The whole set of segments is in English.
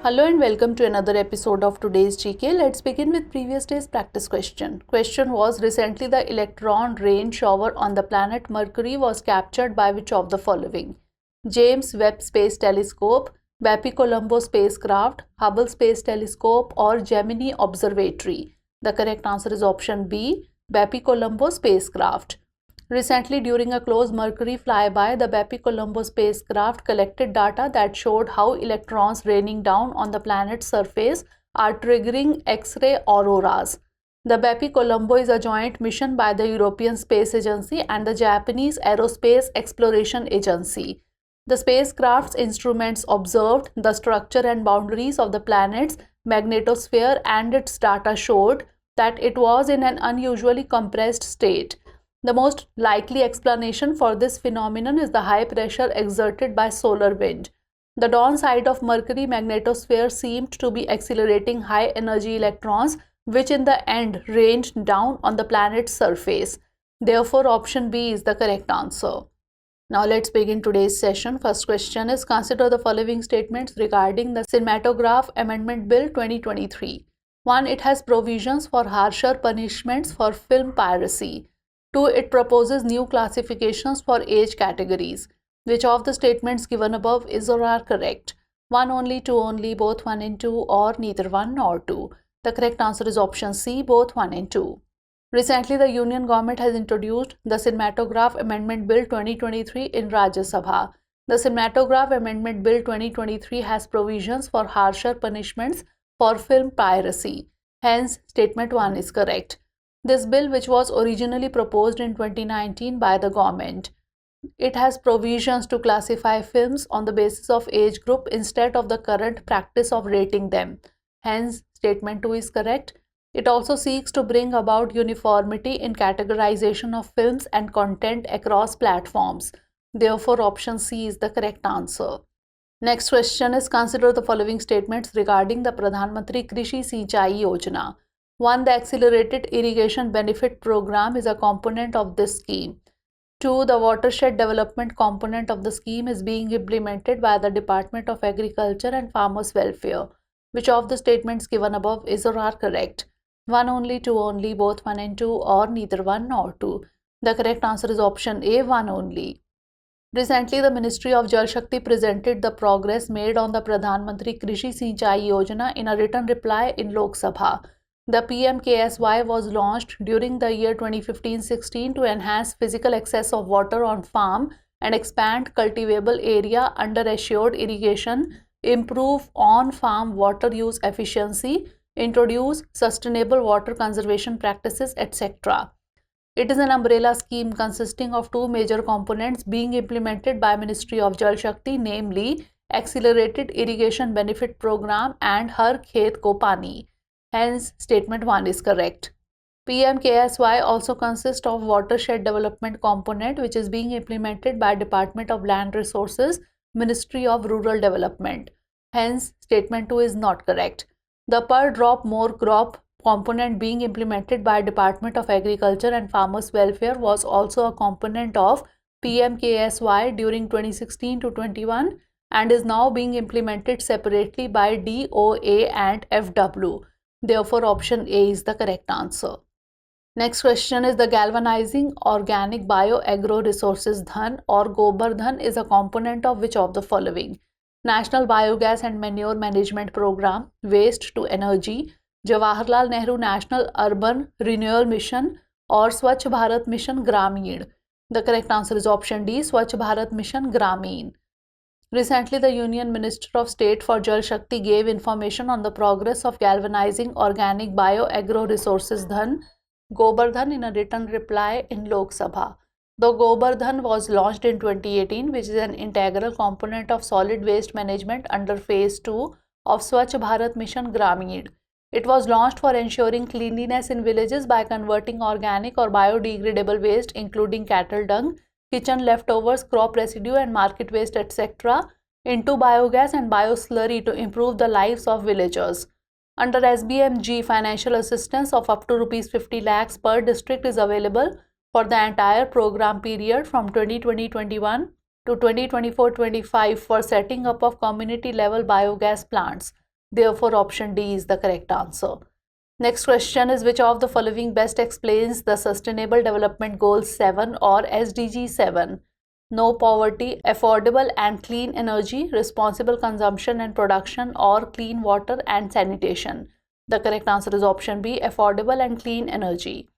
Hello and welcome to another episode of today's GK. Let's begin with previous day's practice question. Question was, recently the electron rain shower on the planet Mercury was captured by which of the following? James Webb Space Telescope, Bepi-Colombo spacecraft, Hubble Space Telescope, or Gemini Observatory? The correct answer is option B, Bepi-Colombo spacecraft. Recently, during a close Mercury flyby, the Bepi-Colombo spacecraft collected data that showed how electrons raining down on the planet's surface are triggering X-ray auroras. The Bepi-Colombo is a joint mission by the European Space Agency and the Japanese Aerospace Exploration Agency. The spacecraft's instruments observed the structure and boundaries of the planet's magnetosphere, and its data showed that it was in an unusually compressed state. The most likely explanation for this phenomenon is the high pressure exerted by solar wind. The dawn side of Mercury magnetosphere seemed to be accelerating high energy electrons, which in the end rained down on the planet's surface. Therefore, option B is the correct answer. Now let's begin today's session. First question is, consider the following statements regarding the Cinematograph Amendment Bill 2023. 1. It has provisions for harsher punishments for film piracy. 2. It proposes new classifications for age categories. Which of the statements given above is or are correct? 1 only, 2 only, both 1 and 2, or neither 1 nor 2? The correct answer is option C, both 1 and 2. Recently, the Union government has introduced the Cinematograph Amendment Bill 2023 in Rajya Sabha. The Cinematograph Amendment Bill 2023 has provisions for harsher punishments for film piracy. Hence, statement 1 is correct. This bill, which was originally proposed in 2019 by the government, it has provisions to classify films on the basis of age group instead of the current practice of rating them. Hence, statement 2 is correct. It also seeks to bring about uniformity in categorization of films and content across platforms. Therefore, option C is the correct answer. Next question is, consider the following statements regarding the Pradhan Mantri Krishi Sinchayi Yojana. 1. The Accelerated Irrigation Benefit Program is a component of this scheme. 2. The Watershed Development component of the scheme is being implemented by the Department of Agriculture and Farmers Welfare. Which of the statements given above is or are correct? 1 only, 2 only, both 1 and 2, or neither 1 nor 2? The correct answer is option A, 1 only. Recently, the Ministry of Jal Shakti presented the progress made on the Pradhan Mantri Krishi Sinchayi Yojana in a written reply in Lok Sabha. The PMKSY was launched during the year 2015-16 to enhance physical access of water on farm and expand cultivable area under assured irrigation, improve on-farm water use efficiency, introduce sustainable water conservation practices, etc. It is an umbrella scheme consisting of two major components being implemented by Ministry of Jal Shakti, namely Accelerated Irrigation Benefit Program and Har Khet Ko Pani. Hence, statement 1 is correct. PMKSY also consists of Watershed Development component, which is being implemented by Department of Land Resources, Ministry of Rural Development. Hence, statement 2 is not correct. The Per Drop More Crop component being implemented by Department of Agriculture and Farmers Welfare was also a component of PMKSY during 2016 to 21 and is now being implemented separately by DOA and FW. Therefore, option A is the correct answer. Next question is, the Galvanizing Organic Bio-Agro Resources dhan or GOBARdhan is a component of which of the following? National Biogas and Manure Management Program, Waste to Energy, Jawaharlal Nehru National Urban Renewal Mission, or Swachh Bharat Mission Grameen? The correct answer is option D, Swachh Bharat Mission Grameen. Recently, the Union Minister of State for Jal Shakti gave information on the progress of galvanizing organic bio-agro resources dhan, GOBARdhan, in a written reply in Lok Sabha. The GOBARdhan was launched in 2018, which is an integral component of solid waste management under Phase 2 of Swachh Bharat Mission Grameen. It was launched for ensuring cleanliness in villages by converting organic or biodegradable waste, including cattle dung, kitchen leftovers, crop residue and market waste, etc., into biogas and bioslurry to improve the lives of villagers. Under SBMG, financial assistance of up to ₹50 lakhs per district is available for the entire program period from 2020-21 to 2024-25 for setting up of community level biogas plants. Therefore, option D is the correct answer. Next question is, which of the following best explains the Sustainable Development Goals 7 or SDG 7? No poverty, affordable and clean energy, responsible consumption and production, or clean water and sanitation. The correct answer is option B, affordable and clean energy.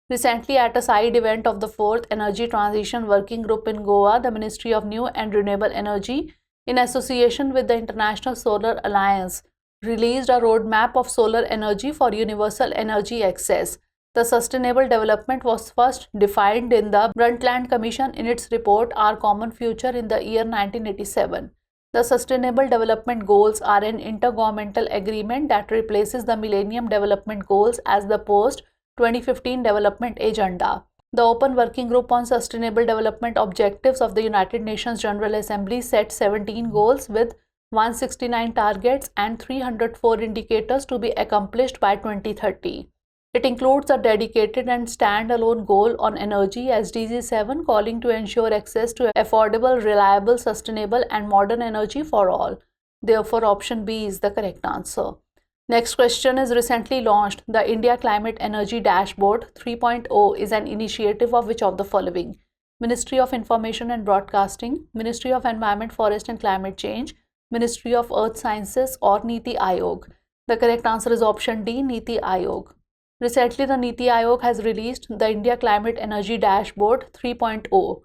Recently, at a side event of the 4th Energy Transition Working Group in Goa, the Ministry of New and Renewable Energy, in association with the International Solar Alliance, released a roadmap of solar energy for universal energy access. The sustainable development was first defined in the Brundtland Commission in its report Our Common Future in the year 1987. The Sustainable Development Goals are an intergovernmental agreement that replaces the Millennium Development Goals as the post-2015 Development Agenda. The Open Working Group on Sustainable Development Objectives of the United Nations General Assembly set 17 goals with 169 targets and 304 indicators to be accomplished by 2030. It includes a dedicated and standalone goal on energy, SDG 7, calling to ensure access to affordable, reliable, sustainable and modern energy for all. Therefore, option B is the correct answer. Next question is, recently launched, the India Climate Energy Dashboard 3.0 is an initiative of which of the following? Ministry of Information and Broadcasting, Ministry of Environment, Forest and Climate Change, Ministry of Earth Sciences, or Niti Aayog. The correct answer is option D, Niti Aayog. Recently, the Niti Aayog has released the India Climate Energy Dashboard 3.0.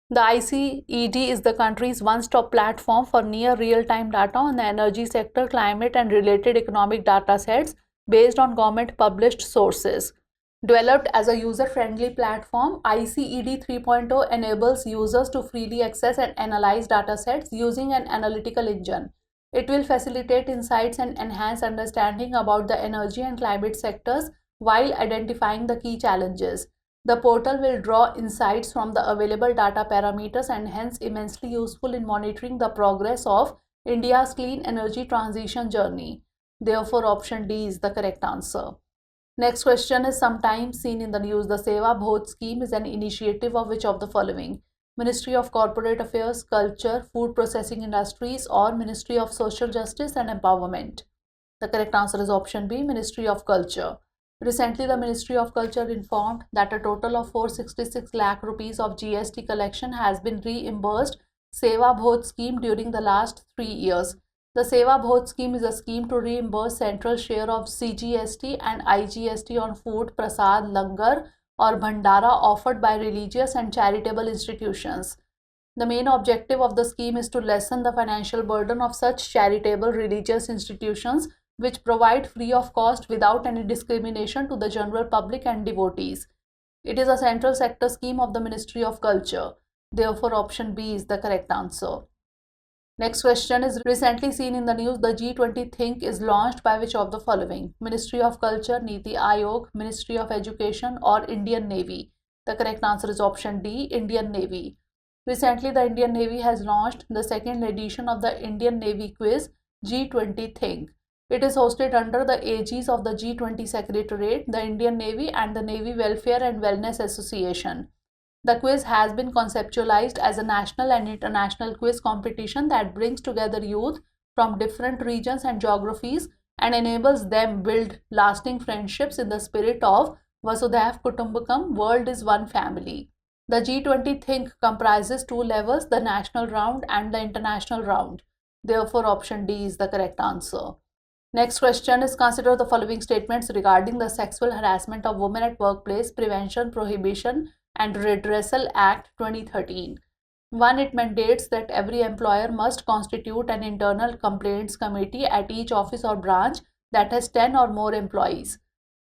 The ICED is the country's one-stop platform for near real-time data on the energy sector, climate and related economic data sets based on government-published sources. Developed as a user-friendly platform, ICED 3.0 enables users to freely access and analyze datasets using an analytical engine. It will facilitate insights and enhance understanding about the energy and climate sectors while identifying the key challenges. The portal will draw insights from the available data parameters and hence immensely useful in monitoring the progress of India's clean energy transition journey. Therefore, option D is the correct answer. Next question is, sometimes seen in the news, the Seva Bhoj scheme is an initiative of which of the following? Ministry of Corporate Affairs, Culture, Food Processing Industries, or Ministry of Social Justice and Empowerment. The correct answer is option B, Ministry of Culture. Recently, the Ministry of Culture informed that a total of 466 lakh rupees of GST collection has been reimbursed Seva Bhoj scheme during the last 3 years. The Seva Bhoj scheme is a scheme to reimburse central share of CGST and IGST on food, prasad, langar or bhandara offered by religious and charitable institutions. The main objective of the scheme is to lessen the financial burden of such charitable religious institutions which provide free of cost without any discrimination to the general public and devotees. It is a central sector scheme of the Ministry of Culture. Therefore, option B is the correct answer. Next question is, recently seen in the news, the G20 Think is launched by which of the following? Ministry of Culture, Niti Aayog, Ministry of Education, or Indian Navy? The correct answer is option D, Indian Navy. Recently, the Indian Navy has launched the second edition of the Indian Navy quiz G20 Think. It is hosted under the aegis of the G20 Secretariat, the Indian Navy, and the Navy Welfare and Wellness Association. The quiz has been conceptualized as a national and international quiz competition that brings together youth from different regions and geographies and enables them build lasting friendships in the spirit of Vasudhaiv Kutumbakam, world is one family. The G20 Think comprises 2 levels, the national round and the international round. Therefore, option D is the correct answer. Next question is, consider the following statements regarding the Sexual Harassment of Women at Workplace, Prevention, Prohibition and Redressal Act 2013. 1. It mandates that every employer must constitute an internal complaints committee at each office or branch that has 10 or more employees.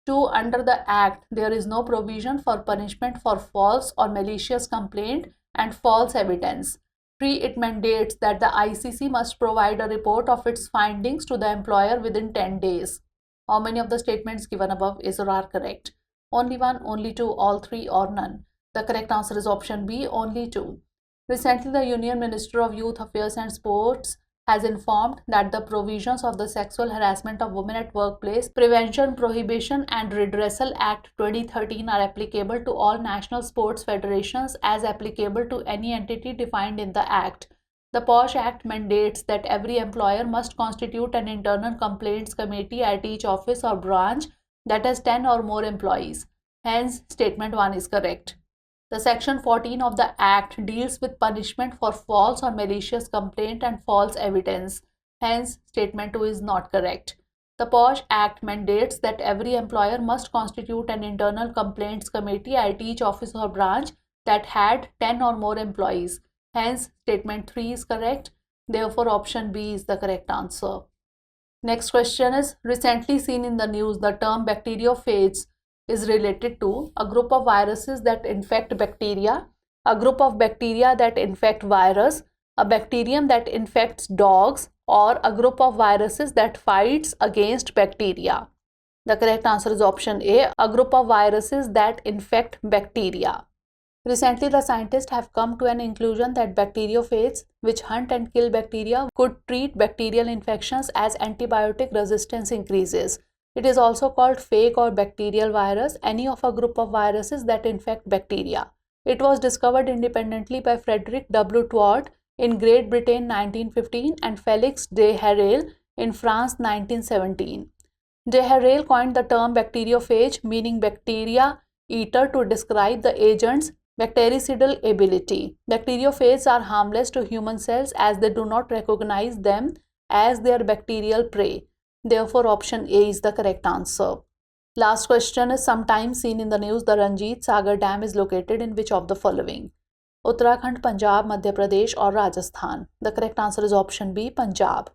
2. Under the Act, there is no provision for punishment for false or malicious complaint and false evidence. 3. It mandates that the ICC must provide a report of its findings to the employer within 10 days. How many of the statements given above is or are correct? Only 1, only 2, all 3 or none? The correct answer is option B, only 2. Recently, the Union Minister of Youth Affairs and Sports has informed that the provisions of the Sexual Harassment of Women at Workplace, Prevention, Prohibition and Redressal Act 2013 are applicable to all national sports federations as applicable to any entity defined in the Act. The POSH Act mandates that every employer must constitute an internal complaints committee at each office or branch that has 10 or more employees. Hence, statement 1 is correct. The section 14 of the Act deals with punishment for false or malicious complaint and false evidence. Hence, statement 2 is not correct. The POSH Act mandates that every employer must constitute an internal complaints committee at each office or branch that had 10 or more employees. Hence, statement 3 is correct. Therefore, option B is the correct answer. Next question is, recently seen in the news, the term bacteriophage is related to a group of viruses that infect bacteria, a group of bacteria that infect virus, a bacterium that infects dogs, or a group of viruses that fights against bacteria. The correct answer is option A, a group of viruses that infect bacteria. Recently, the scientists have come to an conclusion that bacteriophages, which hunt and kill bacteria, could treat bacterial infections as antibiotic resistance increases. It is also called fake or bacterial virus, any of a group of viruses that infect bacteria. It was discovered independently by Frederick W. Twart in Great Britain 1915 and Felix de Herelle in France 1917. De Herelle coined the term bacteriophage, meaning bacteria eater, to describe the agent's bactericidal ability. Bacteriophages are harmless to human cells as they do not recognize them as their bacterial prey. Therefore, option A is the correct answer. Last question is, sometimes seen in the news, the Ranjit Sagar Dam is located in which of the following? Uttarakhand, Punjab, Madhya Pradesh or Rajasthan? The correct answer is option B, Punjab.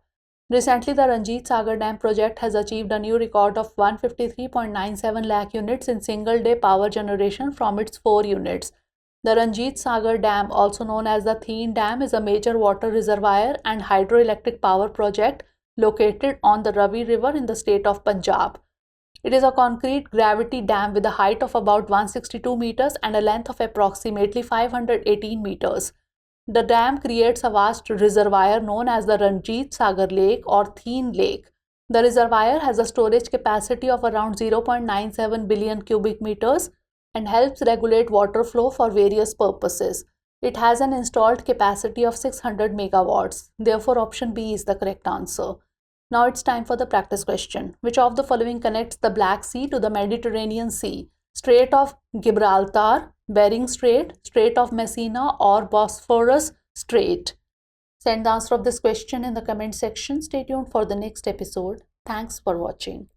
Recently, the Ranjit Sagar Dam project has achieved a new record of 153.97 lakh units in single-day power generation from its 4 units. The Ranjit Sagar Dam, also known as the THINQ Dam, is a major water reservoir and hydroelectric power project located on the Ravi River in the state of Punjab. It is a concrete gravity dam with a height of about 162 meters and a length of approximately 518 meters. The dam creates a vast reservoir known as the Ranjit Sagar Lake or THINQ Lake. The reservoir has a storage capacity of around 0.97 billion cubic meters and helps regulate water flow for various purposes. It has an installed capacity of 600 megawatts. Therefore, option B is the correct answer. Now it's time for the practice question. Which of the following connects the Black Sea to the Mediterranean Sea? Strait of Gibraltar, Bering Strait, Strait of Messina or Bosphorus Strait? Send the answer of this question in the comment section. Stay tuned for the next episode. Thanks for watching.